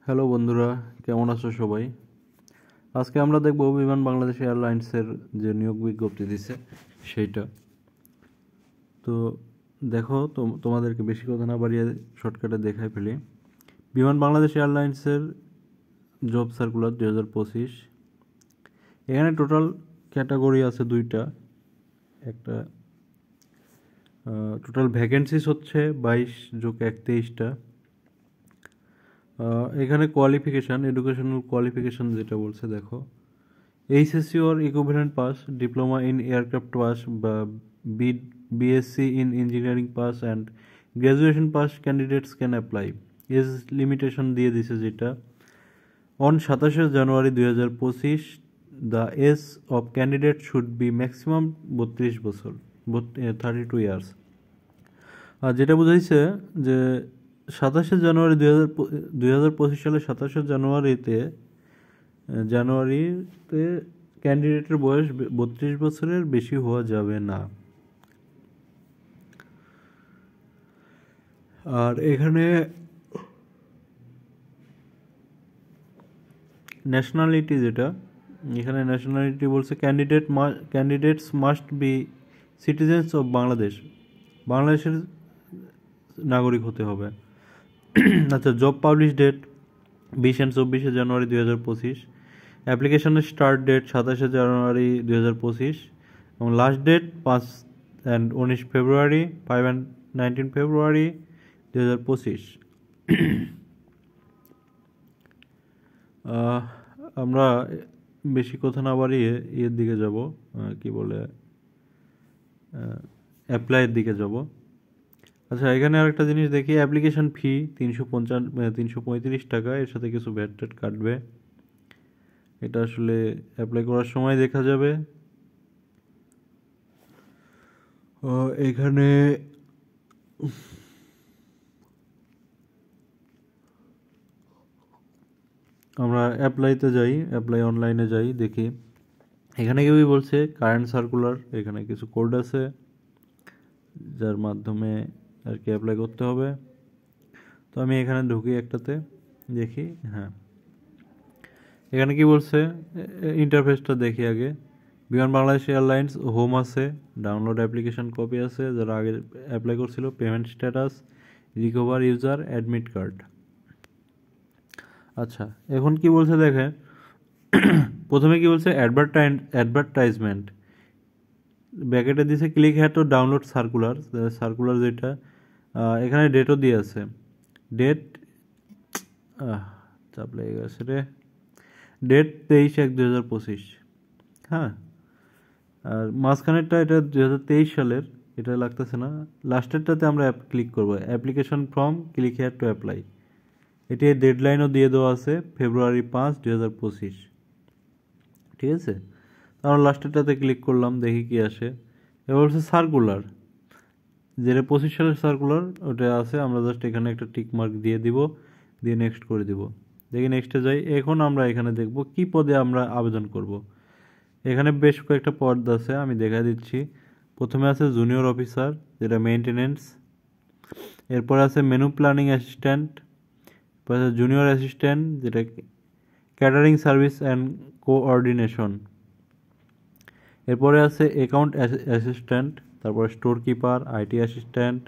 Hello বন্ধুরা, কেমন আছো সবাই? আজকে আমরা দেখব বিমান বাংলাদেশ এয়ারলাইন্সের যে নিয়োগ বিজ্ঞপ্তি দিছে সেইটা। তো দেখো, তোমাদেরকে বেশি কথা না বাড়িয়ে শর্টকাটে দেখাই ফেলি। বিমান বাংলাদেশ এয়ারলাইন্সের জব সার্কুলার 2025। এখানে টোটাল ক্যাটাগরি আছে দুইটা। একটা টোটাল ভ্যাকেন্সিস হচ্ছে 22+1 23টা। এখানে কোয়ালিফিকেশান, এডুকেশনাল কোয়ালিফিকেশান যেটা বলছে দেখো, HSC or equivalent pass, diploma in aircraft pass, BSc in engineering pass and graduation pass candidates can apply. Age limitation দিয়ে দিছে যেটা on 27 January 2025 the age of candidate should be maximum 32 বছর, 32 years. আর যেটা বুঝাইছে যে 27 জানুয়ারি 2025 সালে 27 জানুয়ারিতে ক্যান্ডিডেটের বয়স 32 বছরের বেশি হওয়া যাবে না। আর এখানে ন্যাশনালিটি যেটা, এখানে ন্যাশনালিটি বলছে candidates must be citizens of Bangladesh, বাংলাদেশের নাগরিক হতে হবে। আচ্ছা, job publish date 20 and 24 January 2025, অ্যাপ্লিকেশনের স্টার্ট ডেট 27 জানুয়ারি 2025 এবং last date 5 and 19 February, 5 and 19 February 2025। আমরা বেশি কথা না বাড়িয়ে এর দিকে যাব, কি বলে, অ্যাপ্লাইয়ের দিকে যাব। আচ্ছা, এখানে আরেকটা জিনিস দেখি, অ্যাপ্লিকেশন ফি 335 টাকা, এর সাথে কিছু ভ্যাট ট্যাট কাটবে। এটা আসলে অ্যাপ্লাই করার সময় দেখা যাবে। এখানে আমরা অ্যাপ্লাই অনলাইনে যাই, দেখি এখানে কেউই বলছে কারেন্ট সার্কুলার, এখানে কিছু কোড আছে যার মাধ্যমে আর কি অ্যাপ্লাই করতে হবে। তো আমি এখানে ঢুকি একটাতে, দেখি। হ্যাঁ, এখানে কি বলছে, ইন্টারফেসটা দেখি আগে। বিমান বাংলাদেশ এয়ারলাইন্স হোম আছে, ডাউনলোড অ্যাপ্লিকেশন কপি আছে যারা আগে অ্যাপ্লাই করছিল, payment status, recover user, admit card. আচ্ছা, এখন কি বলছে দেখেন, প্রথমে কি বলছে, অ্যাডভার্টাইজমেন্ট, ব্যাকেটে দিছে ক্লিক হ্যাঁ টু ডাউনলোড সার্কুলার যেটা, এখানে ডেটও দিয়ে আছে, ডেট চাপ লেগে গেছে রে, ডেট 23/1/2025। হ্যাঁ, আর মাঝখানেরটা এটা 2023 সালের, এটা লাগতেছে না। লাস্টেরটাতে আমরা ক্লিক করবো, application form, click here to apply. এটি ডেডলাইনও দিয়ে দেওয়া আছে, ফেব্রুয়ারি 5, 2025। ঠিক আছে, আমরা লাস্টেরটাতে ক্লিক করলাম, দেখি কি আসে। এবার হচ্ছে সার্কুলার, যেটা 25 সালের সার্কুলার ওটা আছে, আমরা জাস্ট এখানে একটা টিক মার্ক দিয়ে দিব, দিয়ে নেক্সট করে দিব। দেখি নেক্সটে যাই। এখন আমরা এখানে দেখব কি পদে আমরা আবেদন করব। এখানে বেশ কয়েকটা পদ আছে, আমি দেখা দিচ্ছি। প্রথমে আছে জুনিয়র অফিসার, যেটা মেইনটেনেন্স। এরপর আছে মেনু প্ল্যানিং অ্যাসিস্ট্যান্ট, এরপর আছে জুনিয়র অ্যাসিস্ট্যান্ট, যেটা ক্যাটারিং সার্ভিস অ্যান্ড কোঅর্ডিনেশন। এরপরে আছে অ্যাকাউন্ট অ্যাসিস্ট্যান্ট, তারপরে store keeper, IT assistant,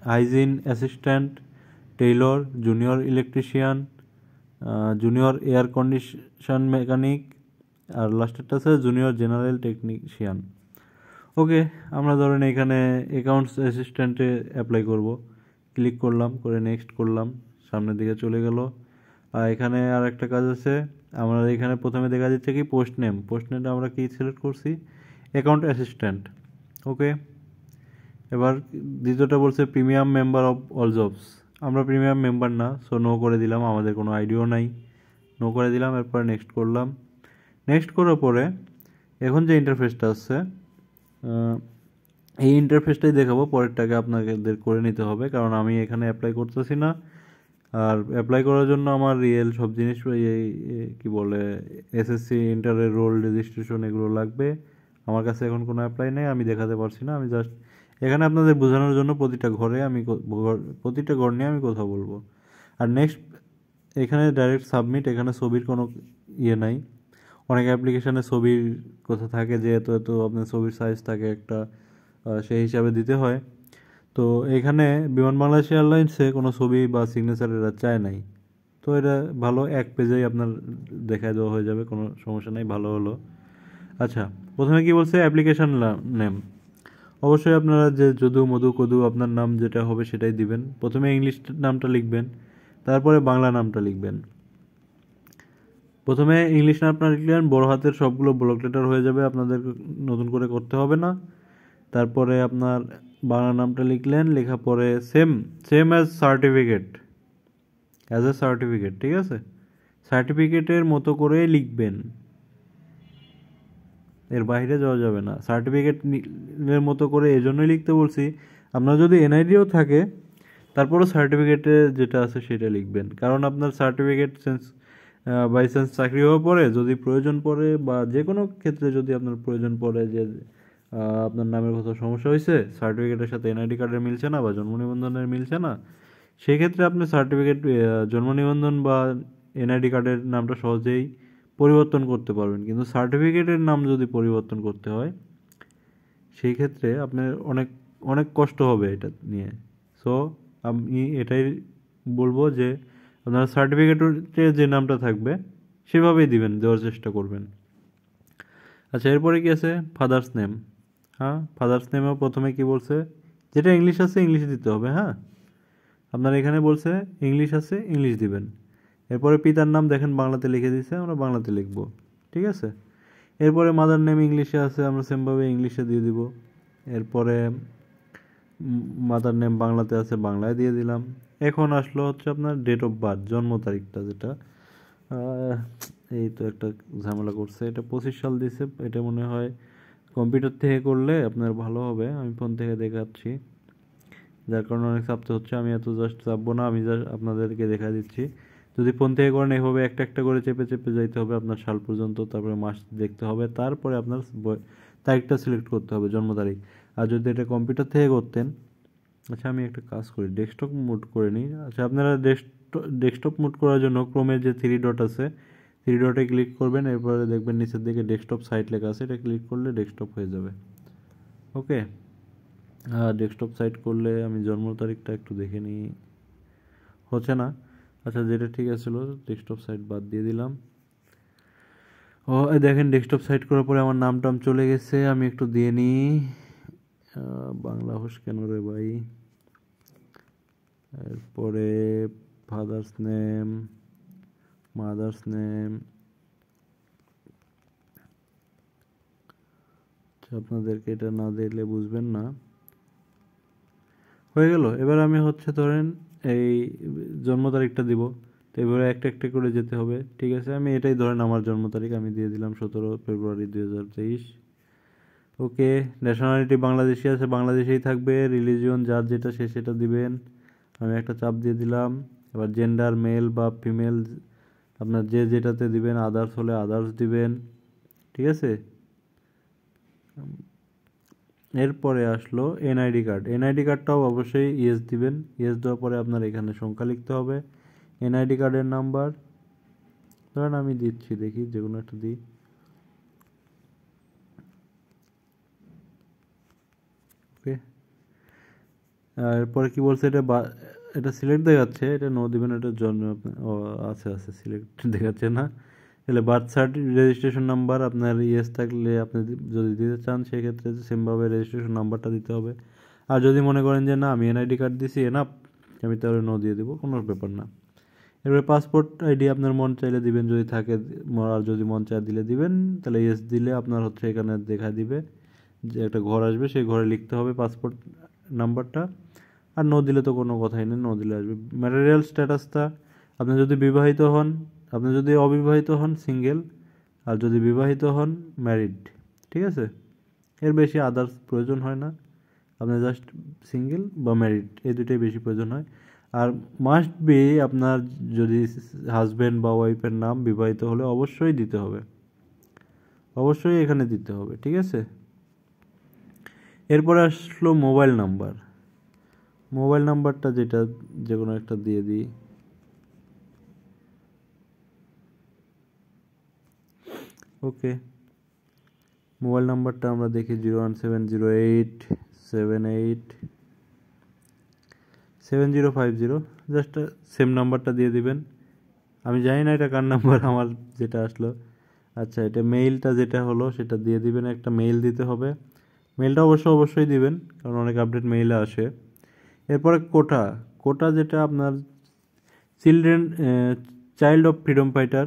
hygiene assistant, tailor, junior electrician, junior air condition mechanic, আর লাস্টেরটা আছে জুনিয়র জেনারেল টেকনিশিয়ান। ওকে, আমরা ধরেন এখানে অ্যাকাউন্টস অ্যাসিস্ট্যান্টে অ্যাপ্লাই করব। ক্লিক করলাম, করে নেক্সট করলাম, সামনের দিকে চলে গেল। আর এখানে আর একটা কাজ আছে, আমরা এখানে প্রথমে দেখা যাচ্ছে কি পোস্ট নেমটা আমরা কি সিলেক্ট করছি, অ্যাকাউন্ট অ্যাসিস্ট্যান্ট। ওকে, এবার দ্বিতীয়টা বলছে premium member of all jobs, আমরা প্রিমিয়াম মেম্বার না, সো নো করে দিলাম, আমাদের কোনো আইডিও নাই, নো করে দিলাম। এরপর নেক্সট করলাম। নেক্সট করার পরে এখন যে ইন্টারফেসটা আসছে, এই ইন্টারফেসটাই দেখাবো, পরেরটাকে আপনাদের করে নিতে হবে, কারণ আমি এখানে অ্যাপ্লাই করতেছি না। আর অ্যাপ্লাই করার জন্য আমার রিয়েল সব জিনিস, এই কী বলে, এসএসসি ইন্টারের রোল রেজিস্ট্রেশন, এগুলো লাগবে। আমার কাছে এখন কোনো অ্যাপ্লাই নেই, আমি দেখাতে পারছি না, আমি জাস্ট এখানে আপনাদের বোঝানোর জন্য প্রতিটা প্রতিটা ঘর নিয়ে আমি কথা বলবো। আর নেক্সট এখানে ডাইরেক্ট সাবমিট, এখানে ছবির কোনো ইয়ে নাই। অনেক অ্যাপ্লিকেশানে ছবির কথা থাকে যে এত এত আপনার ছবির সাইজ থাকে একটা, সেই হিসাবে দিতে হয়। তো এখানে বিমান বাংলাদেশ এয়ারলাইন্সে কোনো ছবি বা সিগনেচার এরা চায় নাই। তো এটা ভালো, এক পেজেই আপনার দেখায় দেওয়া হয়ে যাবে, কোনো সমস্যা নেই, ভালো হলো। আচ্ছা, প্রথমে কি বলছে অ্যাপ্লিকেশন নেম। অবশ্যই আপনারা যে যদু মধু কদু আপনার নাম যেটা হবে সেটাই দিবেন। প্রথমে ইংলিশ নামটা লিখবেন, তারপরে বাংলা নামটা লিখবেন। প্রথমে ইংলিশ নামটা লিখলেন, বড় হাতের সবগুলো ব্লক লেটার হয়ে যাবে, আপনাদের নতুন করে করতে হবে না। তারপরে আপনার বাংলা নামটা লিখলেন, লেখা পরে same same as certificate, as A certificate, ঠিক আছে? সার্টিফিকেটের মতো করে লিখবেন, এর বাইরে যাওয়া যাবে না। সার্টিফিকেটের মতো করে এই জন্যই লিখতে বলছি, আপনার যদি এনআইডিও থাকে তারপরও সার্টিফিকেটে যেটা আছে সেটা লিখবেন। কারণ আপনার সার্টিফিকেট বাই চান্স চাকরি হওয়ার পরে যদি প্রয়োজন পড়ে, বা যে কোনো ক্ষেত্রে যদি আপনার প্রয়োজন পড়ে যে আপনার নামের কোথাও সমস্যা হয়েছে, সার্টিফিকেটের সাথে এনআইডি কার্ডের মিলছে না বা জন্ম নিবন্ধনের মিলছে না, সেক্ষেত্রে আপনি সার্টিফিকেট, জন্ম নিবন্ধন বা এনআইডি কার্ডের নামটা সহজেই পরিবর্তন করতে পারবেন। কিন্তু সার্টিফিকেটের নাম যদি পরিবর্তন করতে হয়, সেই ক্ষেত্রে আপনার অনেক অনেক কষ্ট হবে এটা নিয়ে। সো আমি এটাই বলবো যে আপনারা সার্টিফিকেটে যে নামটা থাকবে সেভাবেই দেওয়ার চেষ্টা করবেন। আচ্ছা, এরপরে কি আছে? Father's name. হ্যাঁ, ফাদার্স নেমেও প্রথমে কি বলছে, যেটা ইংলিশ আছে ইংলিশে দিতে হবে। হ্যাঁ, আপনার এখানে বলছে ইংলিশ আছে, ইংলিশ দিবেন। এরপরে পিতার নাম দেখেন বাংলাতে লিখে দিয়েছে, আমরা বাংলাতে লিখব, ঠিক আছে? এরপরে মাদার নেম ইংলিশে আছে, আমরা সেমভাবে ইংলিশে দিয়ে দিব। এরপরে মাদার নেম বাংলাতে আছে, বাংলায় দিয়ে দিলাম। এখন আসলো হচ্ছে আপনার ডেট অফ বার্থ, জন্ম তারিখটা, যেটা এই তো একটা ঝামেলা করছে, এটা 25 সাল দিছে। এটা মনে হয় কম্পিউটার থেকে করলে আপনার ভালো হবে, আমি ফোন থেকে দেখাচ্ছি, যার কারণে অনেক চাপতে হচ্ছে। আমি এত জাস্ট চাপবো না, আমি জাস্ট আপনাদেরকে দেখা দিচ্ছি। যদি ফোন থেকে করেন এভাবে একটা একটা করে চেপে চেপে যাইতে হবে আপনার সাল পর্যন্ত, তারপরে মাস দেখতে হবে, তারপরে আপনার তারিখটা সিলেক্ট করতে হবে, জন্ম তারিখ। আর যদি এটা কম্পিউটার থেকে করতেন, আচ্ছা আমি একটা কাজ করি, ডেস্কটপ মুড করে নিই। আচ্ছা, আপনারা ডেস্কটপ মুড করার জন্য ক্রোমের যে 3 ডট আছে, 3 ডটে ক্লিক করবেন, এরপরে দেখবেন নিচের দিকে ডেস্কটপ সাইট লেখা আছে, এটা ক্লিক করলে ডেস্কটপ হয়ে যাবে। ওকে, ডেস্কটপ সাইট করলে আমি জন্ম তারিখটা একটু দেখে নিই, হচ্ছে না। আচ্ছা, যেটা ঠিক আছিল ডেস্কটপ সাইট বাদ দিয়ে দিলাম। ও দেখেন, ডেস্কটপ সাইট করার পরে আমার নাম টাম চলে গেছে, আমি একটু দিয়ে নিই। বাংলা হোস কেন রে ভাই? এরপরে ফাদার্স নেম, মাদার্স নেম, আপনাদেরকে এটা না দিলে বুঝবেন না। হয়ে গেল। এবার আমি হচ্ছে ধরেন এই জন্ম তারিখটা দিব, তো এবারে একটা একটা করে যেতে হবে, ঠিক আছে? আমি এটাই ধরেন আমার জন্ম তারিখ, আমি দিয়ে দিলাম 17 ফেব্রুয়ারি 2023। ওকে, ন্যাশনালিটি বাংলাদেশি আছে, বাংলাদেশেই থাকবে। রিলিজিয়ন যার যেটা সে সেটা দিবেন, আমি একটা চাপ দিয়ে দিলাম। এবার জেন্ডার মেল বা ফিমেল, আপনার যে যেটাতে দিবেন, আদার্স হলে আদার্স দিবেন, ঠিক আছে? এরপরে আসলো এনআইডি কার্ড। এনআইডি কার্ডটাও অবশ্যই ইয়েস দিবেন। ইয়েস দেওয়ার পরে আপনার এখানে সংখ্যা লিখতে হবে, এনআইডি কার্ডের নাম্বার ধরেন আমি দিচ্ছি, দেখি যে কোনো একটা দিই। ওকে, এরপরে কি বলছে, এটা সিলেক্ট দেখাচ্ছে, এটা নো দিবেন, এটার জন্য ও আছে আছে সিলেক্ট দেখাচ্ছে না। তাহলে বার্থ সার্টিফিকেট রেজিস্ট্রেশন নাম্বার আপনার ইয়েস থাকলে আপনি যদি দিতে চান সেক্ষেত্রে সেমভাবে রেজিস্ট্রেশন নাম্বারটা দিতে হবে। আর যদি মনে করেন যে না আমি এনআইডি কার্ড দিছি এনাফ, আমি তাহলে নো দিয়ে দেবো, কোনো ব্যাপার না। এবারে পাসপোর্ট আইডি আপনার মন চাইলে দিবেন যদি থাকে, আর যদি মন চায় দিলে দিবেন। তাহলে ইয়েস দিলে আপনার হচ্ছে এখানে দেখা দিবে যে একটা ঘর আসবে, সেই ঘরে লিখতে হবে পাসপোর্ট নাম্বারটা। আর নো দিলে তো কোনো কথাই নেই, নো দিলে আসবে। ম্যাটেরিয়াল স্ট্যাটাসটা, আপনি যদি বিবাহিত হন, আপনি যদি অবিবাহিত হন সিঙ্গেল, আর যদি বিবাহিত হন ম্যারিড, ঠিক আছে? এর বেশি আদার্স প্রয়োজন হয় না, আপনি জাস্ট সিঙ্গেল বা ম্যারিড এই দুটোই বেশি প্রয়োজন হয়। আর মাস্ট বি আপনার যদি হাজব্যান্ড বা ওয়াইফের নাম বিবাহিত হলে অবশ্যই দিতে হবে, অবশ্যই এখানে দিতে হবে, ঠিক আছে? এরপরে আসলো মোবাইল নাম্বার। মোবাইল নাম্বারটা যেটা যে কোনো একটা দিয়ে দিই। ওকে, মোবাইল নাম্বারটা আমরা দেখি 01708787050। জাস্ট সেম নাম্বারটা দিয়ে দিবেন। আমি জানি না এটা কার নাম্বার, আমার যেটা আসলো। আচ্ছা, এটা মেইলটা যেটা হলো সেটা দিয়ে দিবেন, একটা মেইল দিতে হবে। মেইলটা অবশ্যই দিবেন, কারণ অনেক আপডেট মেইলে আসে। এরপরে কোটা। কোটা যেটা আপনার children, child of freedom fighter,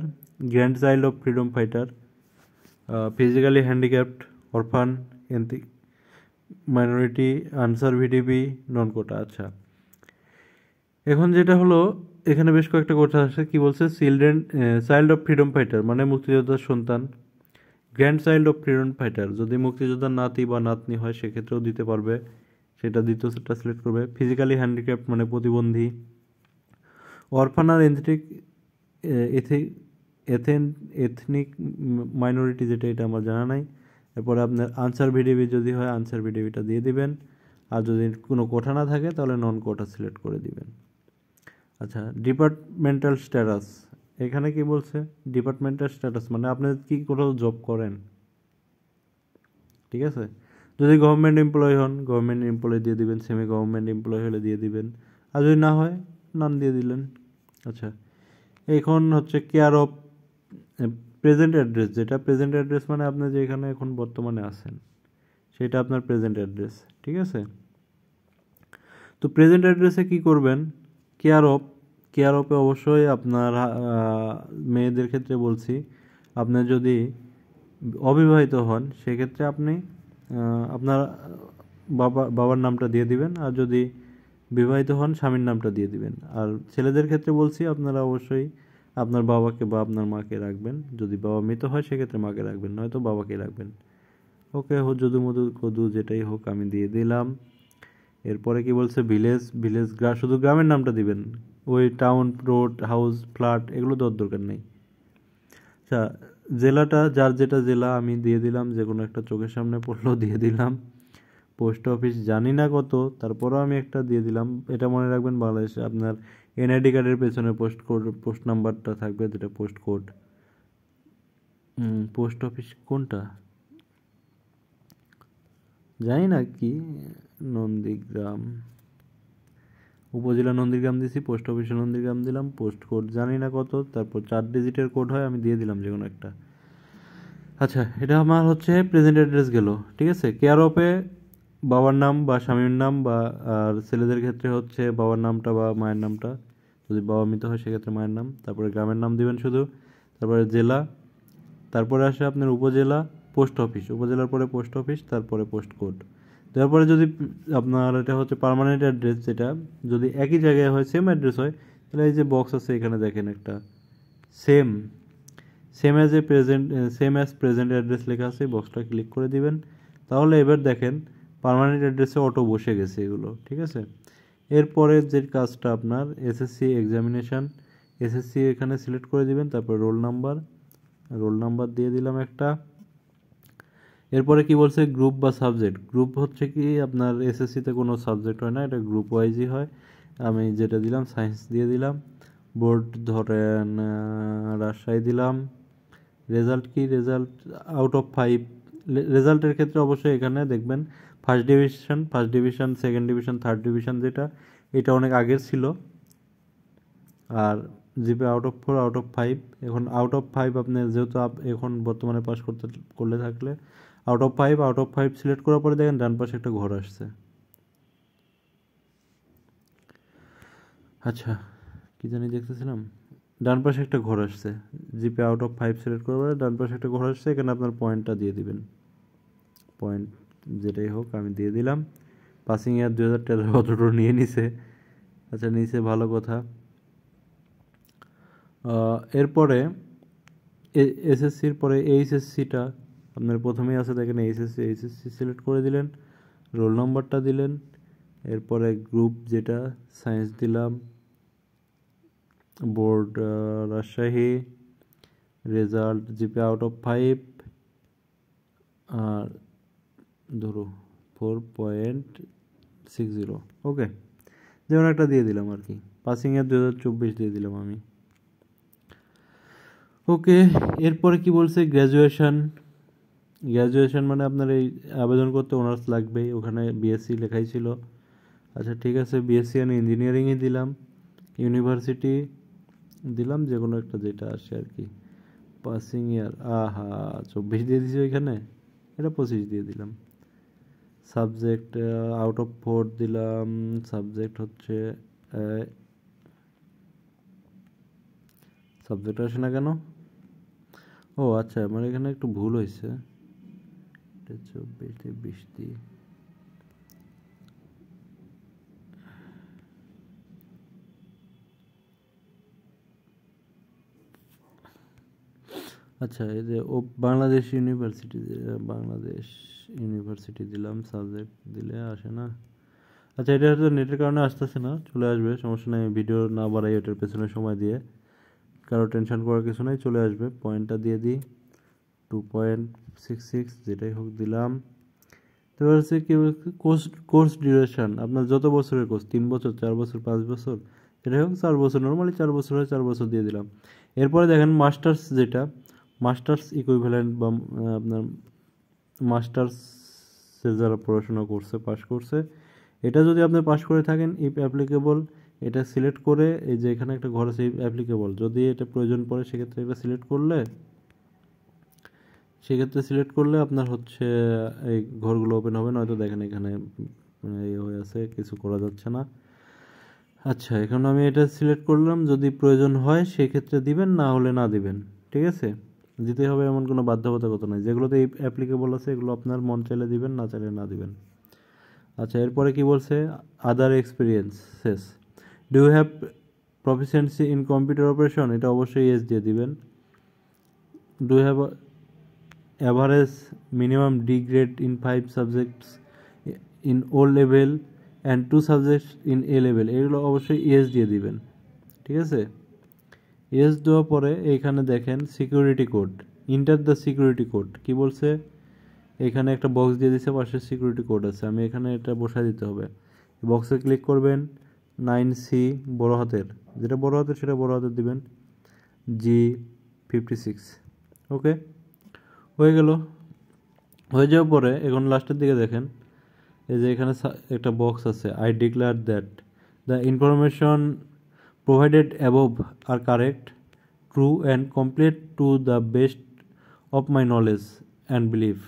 grand child of freedom fighter, physically handicapped, orphan, এন্থিক minority, Ansar VDP, non quota. আচ্ছা, এখন যেটা হলো এখানে বেশ কয়েকটা কথা আছে। কি বলছে? Children child of freedom fighter মানে মুক্তিযোদ্ধার সন্তান। Grand child of freedom fighter যদি মুক্তিযোদ্ধার নাতি বা নাতনি হয় সেক্ষেত্রেও দিতে পারবে, সেটা দ্বিতীয়টা সিলেক্ট করবে। ফিজিক্যালি হ্যান্ডিক্যাপ্ট মানে প্রতিবন্ধী। অরফান আর এথনিক মাইনরিটি যেটা, এটা আমার জানা নাই। এরপরে আপনার আনসার ভিডিবি যদি হয় আনসার ভিডিবিটা দিয়ে দিবেন, আর যদি কোনো কোটা না থাকে তাহলে নন কোটা সিলেক্ট করে দিবেন। আচ্ছা, ডিপার্টমেন্টাল স্ট্যাটাস। এখানে কি বলছে? ডিপার্টমেন্টাল স্ট্যাটাস মানে আপনি কি কোথাও জব করেন, ঠিক আছে? যদি গভর্নমেন্ট এমপ্লয়ি হন গভর্নমেন্ট এমপ্লয়ি দিয়ে দিবেন, সেমি গভর্নমেন্ট এমপ্লয়ি হলে দিয়ে দিবেন, আর যদি না হয় নান দিয়ে দিলেন। আচ্ছা, এখন হচ্ছে কেয়ার অফ প্রেজেন্ট অ্যাড্রেস। যেটা প্রেজেন্ট অ্যাড্রেস মানে আপনি যেখানে এখন বর্তমানে আছেন সেটা আপনার প্রেজেন্ট অ্যাড্রেস, ঠিক আছে? তো প্রেজেন্ট অ্যাড্রেসে কি করবেন? কেয়ার অফ, কেয়ার অফে অবশ্যই আপনার মেয়েদের ক্ষেত্রে বলছি, আপনার যদি অবিবাহিত হন সেক্ষেত্রে আপনি আপনার বাবার নামটা দিয়ে দিবেন, আর যদি বিবাহিত হন স্বামীর নামটা দিয়ে দিবেন। আর ছেলেদের ক্ষেত্রে বলছি আপনারা অবশ্যই আপনার বাবাকে বা আপনার মাকে রাখবেন। যদি বাবা মৃত হয় সেক্ষেত্রে মাকে রাখবেন, নয়তো বাবাকে রাখবেন। ওকে, যদু মধু কদু যেটাই হোক আমি দিয়ে দিলাম। এরপরে কি বলছে? ভিলেজ। শুধু গ্রামের নামটা দিবেন, ওই টাউন, রোড, হাউস, ফ্ল্যাট এগুলো দেওয়ার দরকার নেই। আচ্ছা, জেলাটা যার যেটা জেলা আমি দিয়ে দিলাম, যে কোনো একটা চোখের সামনে পড়লেও দিয়ে দিলাম। পোস্ট অফিস জানি না কত, তারপরেও আমি একটা দিয়ে দিলাম। এটা মনে রাখবেন, বাংলাদেশে আপনার এনআইডি কার্ডের পেছনে পোস্ট নাম্বারটা থাকবে, যেটা পোস্ট কোড। পোস্ট অফিস কোনটা জানি না, কি নন্দীগ্রাম, উপজেলা নন্দীগ্রাম দিছি, পোস্ট অফিসে নন্দীগ্রাম দিলাম, পোস্ট কোড জানি না কত, তারপর 4 ডিজিটের কোড হয়, আমি দিয়ে দিলাম যে কোনো একটা। আচ্ছা, এটা আমার হচ্ছে প্রেজেন্ট অ্যাড্রেস গেল, ঠিক আছে? কেয়ার অফে বাবার নাম বা স্বামীর নাম, বা আর ছেলেদের ক্ষেত্রে হচ্ছে বাবার নামটা বা মায়ের নামটা, যদি বাবা মৃত হয় সেক্ষেত্রে মায়ের নাম, তারপরে গ্রামের নাম দিবেন শুধু, তারপরে জেলা, তারপরে আসে আপনার উপজেলা, পোস্ট অফিস, উপজেলার পরে পোস্ট অফিস, তারপরে পোস্ট কোড। তারপরে যদি আপনার এটা হচ্ছে পার্মানেন্ট অ্যাড্রেস, যেটা যদি একই জায়গায় হয়, সেম অ্যাড্রেস হয়, তাহলে এই যে বক্স আছে এখানে দেখেন একটা same same as present address লেখা আছে, বক্সটা ক্লিক করে দিবেন। তাহলে এবার দেখেন পার্মানেন্ট অ্যাড্রেসে অটো বসে গেছে এগুলো, ঠিক আছে? এরপরে যে কাজটা আপনার এসএসসি এক্সামিনেশান, এসএসসি এখানে সিলেক্ট করে দিবেন, তারপর রোল নাম্বার দিয়ে দিলাম একটা। এরপরে কি বলছে? গ্রুপ বা সাবজেক্ট। গ্রুপ হচ্ছে কি আপনার এসএসসিতে কোনো সাবজেক্ট হয় না, এটা গ্রুপ ওয়াইজই হয়। আমি যেটা দিলাম সায়েন্স দিয়ে দিলাম। বোর্ড ধরেন রাজশাহী দিলাম। রেজাল্ট কি? Result out of 5। রেজাল্টের ক্ষেত্রে অবশ্যই এখানে দেখবেন first division, second division, third division, যেটা এটা অনেক আগের ছিল। আর জিপে আউট অফ 4, আউট অফ 5। এখন আউট অফ 5 আপনি যেহেতু এখন বর্তমানে পাস করলে থাকলে আউট অফ 5 সিলেক্ট করার পরে দেখেন ডান পাশে একটা ঘর আসছে। আচ্ছা, কি জানি দেখতেছিলাম, ডান পাশে একটা ঘর আসছে। জিপে আউট অফ 5 সিলেক্ট করার পরে ডান পাশে একটা ঘর আসছে, এখানে আপনার পয়েন্টটা দিয়ে দিবেন। পয়েন্ট যেটাই হোক আমি দিয়ে দিলাম। পাসিং ইয়ার 2013 অতটুকু নিয়ে নিছে। আচ্ছা, নিচে, ভালো কথা। এরপরে এসএসসির পরে এইচএসসিটা আপনার প্রথমেই আছে, দেখেন এইচএসসি সিলেক্ট করে দিলেন, রোল নাম্বারটা দিলেন, এরপরে গ্রুপ যেটা সায়েন্স দিলাম, board Rajshahi, result GPay out of 5, আর ধরো 4.60। ওকে, যেমন একটা দিয়ে দিলাম আর কি, পাসিংয়ের 2024 দিয়ে দিলাম আমি। ওকে, এরপরে কি বলছে, গ্র্যাজুয়েশন। গ্র্যাজুয়েশন মানে আপনার এই আবেদন করতে অনার্স লাগবেই, ওখানে বিএসসি লেখাই ছিল। আচ্ছা ঠিক আছে, বিএসসি অ্যান্ড ইঞ্জিনিয়ারিংয়ে দিলাম। ইউনিভার্সিটি দিলাম যে কোনো একটা, যেটা আসে আর কি। পাসিং ইয়ার 24 দিয়ে দিছি ওইখানে, এটা 25 দিয়ে দিলাম। সাবজেক্ট আউট অফ 4 দিলাম। সাবজেক্ট হচ্ছে সাবজেক্ট আসে না কেন? ও আচ্ছা, আমার এখানে একটু ভুল হয়েছে, 24 দিয়ে 20 দিয়ে। আচ্ছা, এই যে বাংলাদেশ ইউনিভার্সিটি দিলাম, সাবজেক্ট দিলে আসে না। আচ্ছা, এটা হয়তো নেটের কারণে আসতেছে না, চলে আসবে, সমস্যা নেই। ভিডিও না বাড়াই ওটার পেছনে সময় দিয়ে, কারো টেনশন করার কিছু নাই, চলে আসবে। পয়েন্টটা দিয়ে দিই 2.66, যেটাই হোক দিলাম। তারপর হচ্ছে কি, কোর্স ডিউরেশন, আপনার যত বছরের কোর্স, 3 বছর, 4 বছর, 5 বছর, এটাই হোক 4 বছর, নর্মালি 4 বছর হয়, 4 বছর দিয়ে দিলাম। এরপরে দেখেন মাস্টার্স, যেটা মাস্টার্স ইকুইভ্যালেন্ট বা আপনার মাস্টার্সের যারা পড়াশোনা করছে, পাশ করছে, এটা যদি আপনি পাশ করে থাকেন, ইফ অ্যাপ্লিকেবল, এটা সিলেক্ট করে, এই যে এখানে একটা ঘর আছে ইফ অ্যাপ্লিকেবল, যদি এটা প্রয়োজন পড়ে সেক্ষেত্রে এটা সিলেক্ট করলে আপনার হচ্ছে এই ঘরগুলো ওপেন হবে। নয়তো দেখেন এখানে এই হয়ে আছে, কিছু করা যাচ্ছে না। আচ্ছা, এখন আমি এটা সিলেক্ট করলাম, যদি প্রয়োজন হয় সেক্ষেত্রে দিবেন, না হলে না দিবেন। ঠিক আছে, দিতে হবে এমন কোনো বাধ্যবাধকতা নাই। যেগুলোতে অ্যাপ্লিকেবল আছে এগুলো আপনার মন চাইলে দিবেন, না চাইলে না দিবেন। আচ্ছা, এরপরে কি বলছে, other experiences, do you have proficiency in computer operation, এটা অবশ্যই ইয়েস দিয়ে দিবেন। Do you have average minimum D grade in 5 subjects in O level and 2 subjects in A level, এগুলো অবশ্যই ইয়েস দিয়ে দিবেন। ঠিক আছে, ইয়েস দেওয়ার পরে এইখানে দেখেন security code, enter the security code. কি বলছে, এখানে একটা বক্স দিয়ে দিচ্ছে, পাশে সিকিউরিটি কোড আছে, আমি এখানে এটা বসায় দিতে হবে। বক্সে ক্লিক করবেন, 9C বড় হাতের, যেটা বড় হাতের সেটা বড় হাতের দিবেন, G56। ওকে, হয়ে গেল। হয়ে যাওয়ার পরে এখন লাস্টের দিকে দেখেন, এই যে এখানে একটা বক্স আছে, I declare that the information provided above are correct, true and complete to the best of my knowledge and belief,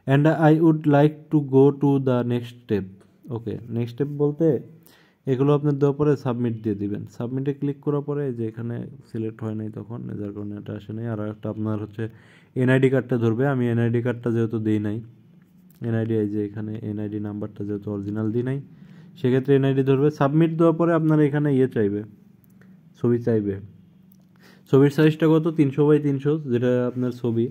and I would like to go to the next step. Okay, next step বলতে এগুলো আপনার দেওয়ার পরে submit দিয়ে দিবেন। সাবমিটে click করার পরে যে এখানে সিলেক্ট হয় নাই তখন, যার কারণে এটা আসে নাই। আর একটা আপনার হচ্ছে এনআইডি কার্ডটা ধরবে, আমি এনআইডি কার্ডটা যেহেতু দিই নাই, এনআইডি এই যে এখানে এনআইডি নাম্বারটা যেহেতু অরিজিনাল দিই নাই, সেক্ষেত্রে এনআইডি ধরবে। সাবমিট দেওয়ার পরে আপনার এখানে চাইবে, ছবি চাইবে। ছবির সাইজটা কত, 300x300, যেটা আপনার ছবি।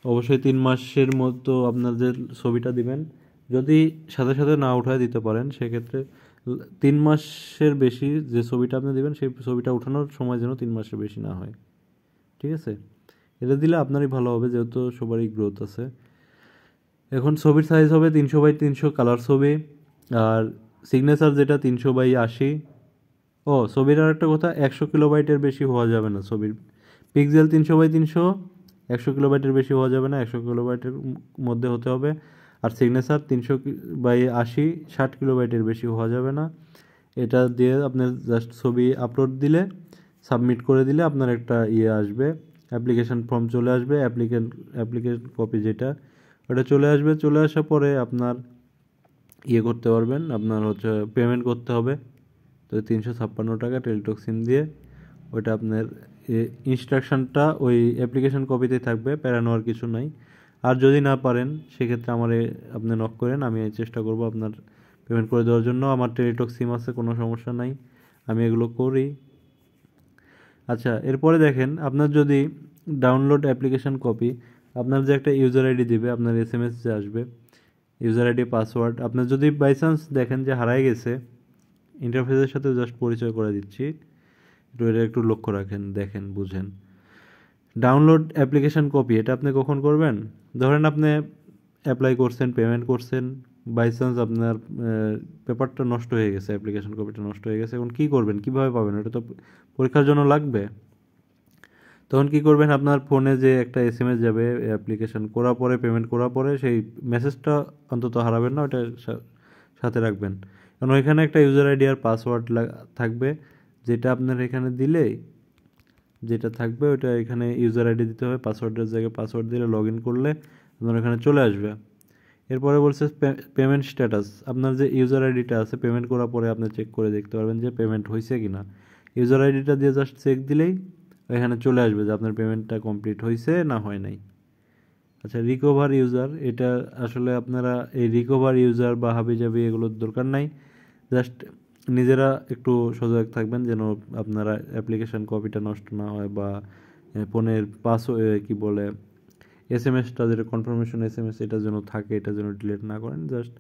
অবশ্যই 3 মাসের মতো আপনার যে ছবিটা দিবেন, যদি সাথে সাথে না উঠায় দিতে পারেন, সেক্ষেত্রে 3 মাসের বেশি যে ছবিটা আপনি দিবেন, সেই ছবিটা উঠানোর সময় যেন 3 মাসের বেশি না হয়। ঠিক আছে, এটা দিলে আপনারই ভালো হবে, যেহেতু সবারই গ্রোথ আছে। এখন ছবির সাইজ হবে 300x300 কালার ছবি, আর সিগনেচার যেটা 300x80। ছবির আর একটা কথা, 100 কিলোবাইটের বেশি হওয়া যাবে না ছবির। পিক্সেল 300x300, 100 কিলোবাইটের বেশি হওয়া যাবে না, 100 কিলোবাইটের মধ্যে হতে হবে। আর সিগনেচার 300x80, 60 কিলোবাইটের বেশি হওয়া যাবে না। এটা দিয়ে আপনার জাস্ট ছবি আপলোড দিলে, সাবমিট করে দিলে আপনার একটা আসবে, অ্যাপ্লিকেশন ফর্ম চলে আসবে, অ্যাপ্লিকেশন কপি যেটা, ওটা চলে আসবে। চলে আসার পরে আপনার করতে পারবেন, আপনার হচ্ছে পেমেন্ট করতে হবে। তো 356 টাকা টেলিটক সিম দিয়ে, ওইটা আপনার ইনস্ট্রাকশনটা ওই অ্যাপ্লিকেশন কপিতেই থাকবে, প্যারা নেওয়ার কিছু নাই। আর যদি না পারেন সেক্ষেত্রে আপনি নক করেন, আমি চেষ্টা করব আপনার পেমেন্ট করে দেওয়ার জন্য। আমার টেলিটক সিম আছে, কোনো সমস্যা নাই, আমি এগুলো করি। আচ্ছা, এরপরে দেখেন, আপনার যদি ডাউনলোড অ্যাপ্লিকেশন কপি, আপনার যে একটা ইউজার আইডি দিবে, আপনার SMS যে আসবে, ইউজার আইডি পাসওয়ার্ড, আপনার যদি বাই চান্স দেখেন যে হারাই গেছে, ইন্টারফেসের সাথে জাস্ট পরিচয় করে দিচ্ছি, এটা একটু লক্ষ্য রাখেন, দেখেন, বুঝেন। ডাউনলোড অ্যাপ্লিকেশন কপি, এটা আপনি কখন করবেন? ধরেন আপনি অ্যাপ্লাই করছেন, পেমেন্ট করছেন, বাই চান্স আপনার পেপারটা নষ্ট হয়ে গেছে, অ্যাপ্লিকেশন কপিটা নষ্ট হয়ে গেছে, এখন কী করবেন, কীভাবে পাবেন? ওটা তো পরীক্ষার জন্য লাগবে। তখন কি করবেন, আপনার ফোনে যে একটা এসএমএস যাবে অ্যাপ্লিকেশন করার পরে, পেমেন্ট করার পরে, সেই মেসেজটা অন্তত হারাবেন না, ওটা সাথে রাখবেন। কারণ ওইখানে একটা ইউজার আইডি আর পাসওয়ার্ড থাকবে, যেটা আপনার এখানে দিলেই যেটা থাকবে ওইটা এখানে ইউজার আইডি দিতে হবে, পাসওয়ার্ডের জায়গায় পাসওয়ার্ড দিলে লগ ইন করলে আপনার এখানে চলে আসবে। এরপরে বলছে পেমেন্ট স্ট্যাটাস, আপনার যে ইউজার আইডিটা আছে পেমেন্ট করার পরে আপনি চেক করে দেখতে পারবেন যে পেমেন্ট হয়েছে কি না। ইউজার আইডিটা দিয়ে জাস্ট চেক দিলেই এখানে চলে আসবে যে আপনার পেমেন্টটা কমপ্লিট হয়েছে না হয় নাই। আচ্ছা, রিকভার ইউজার, এটা আসলে আপনারা এই রিকভার ইউজার বা হাবিজাবি এগুলোর দরকার নাই, জাস্ট নিজেরা একটু সজাগ থাকবেন যেন আপনারা অ্যাপ্লিকেশন কপিটা নষ্ট না হয়, বা ফোনের কি বলে এসএমএসটা যেটা কনফার্মেশন এসএমএস এটা যেন থাকে, এটা যেন ডিলিট না করেন। জাস্ট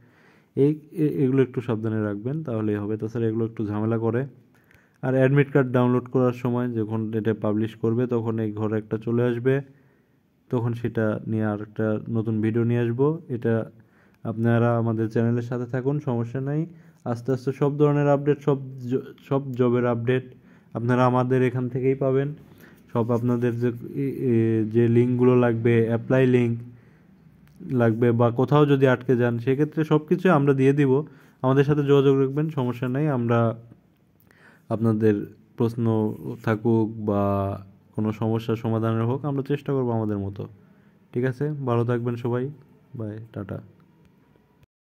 এগুলো একটু সাবধানে রাখবেন, তাহলেই হবে। তাছাড়া এগুলো একটু ঝামেলা করে। আর অ্যাডমিট কার্ড ডাউনলোড করার সময় যখন এটা পাবলিশ করবে তখন এই ঘরে একটা চলে আসবে, তখন সেটা নিয়ে আর একটা নতুন ভিডিও নিয়ে আসবো। এটা আপনারা আমাদের চ্যানেলের সাথে থাকুন, সমস্যা নাই। আস্তে আস্তে সব ধরনের আপডেট, সব জবের আপডেট আপনারা আমাদের এখান থেকেই পাবেন। সব আপনাদের যে লিঙ্কগুলো লাগবে, অ্যাপ্লাই লিঙ্ক লাগবে, বা কোথাও যদি আটকে যান সেক্ষেত্রে সব কিছু আমরা দিয়ে দিব। আমাদের সাথে যোগাযোগ রাখবেন, সমস্যা নেই। আমরা আপনাদের প্রশ্ন থাকুক বা কোনো সমস্যার সমাধানের হোক, আমরা চেষ্টা করবো আমাদের মতো। ঠিক আছে, ভালো থাকবেন সবাই, বাই, টাটা।